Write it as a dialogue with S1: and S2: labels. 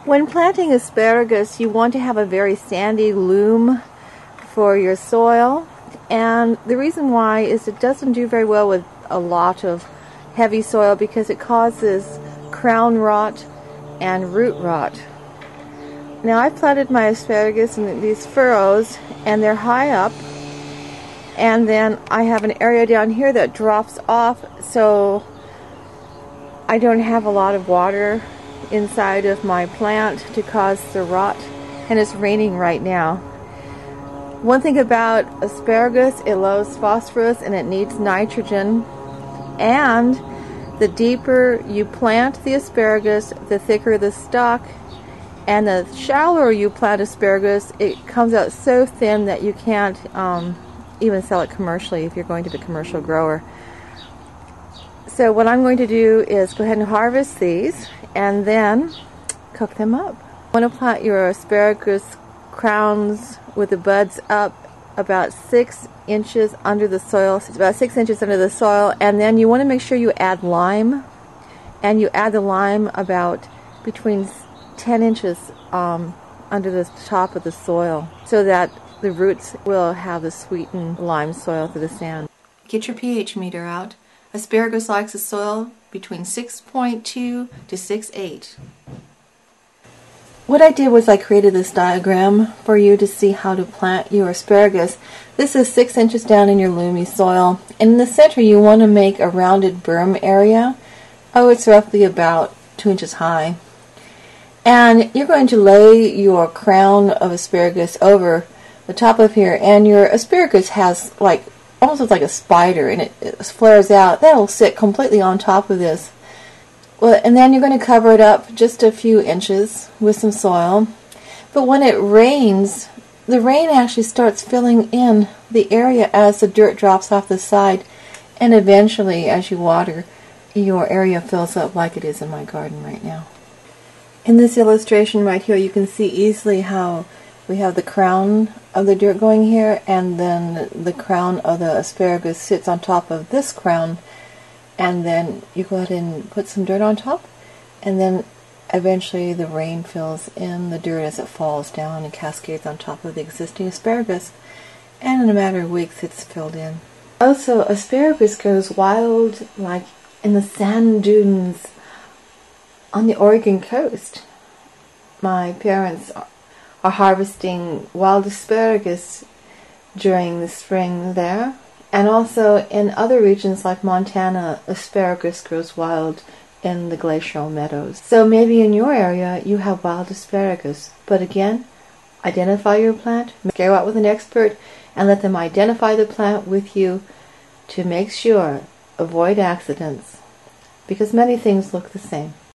S1: When planting asparagus, you want to have a very sandy loam for your soil, and the reason why is it doesn't do very well with a lot of heavy soil because it causes crown rot and root rot. Now I planted my asparagus in these furrows, and they're high up, and then I have an area down here that drops off, so I don't have a lot of water inside of my plant to cause the rot, and it's raining right now. One thing about asparagus, it loves phosphorus and it needs nitrogen, and the deeper you plant the asparagus, the thicker the stalk, and the shallower you plant asparagus, it comes out so thin that you can't even sell it commercially if you're going to be a commercial grower. So what I'm going to do is go ahead and harvest these and then cook them up. You want to plant your asparagus crowns with the buds up about 6 inches under the soil. So it's about 6 inches under the soil, and then you want to make sure you add lime, and you add the lime about between 10 inches under the top of the soil so that the roots will have the sweetened lime soil through the sand. Get your pH meter out. Asparagus likes a soil between 6.2 to 6.8. What I did was I created this diagram for you to see how to plant your asparagus. This is 6 inches down in your loomy soil. And in the center you want to make a rounded berm area. Oh, it's roughly about 2 inches high. And you're going to lay your crown of asparagus over the top of here, and your asparagus has almost looks like a spider, and it flares out. That'll sit completely on top of this. Well, and then you're going to cover it up just a few inches with some soil. But when it rains, the rain actually starts filling in the area as the dirt drops off the side, and eventually, as you water, your area fills up like it is in my garden right now. In this illustration right here, you can see easily how we have the crown of the dirt going here, and then the crown of the asparagus sits on top of this crown, and then you go ahead and put some dirt on top, and then eventually the rain fills in the dirt as it falls down and cascades on top of the existing asparagus, and in a matter of weeks it's filled in. Also, asparagus goes wild like in the sand dunes on the Oregon coast. My parents are harvesting wild asparagus during the spring there, and also in other regions like Montana, asparagus grows wild in the glacial meadows. So maybe in your area you have wild asparagus, but again, identify your plant, go out with an expert and let them identify the plant with you to make sure, avoid accidents, because many things look the same.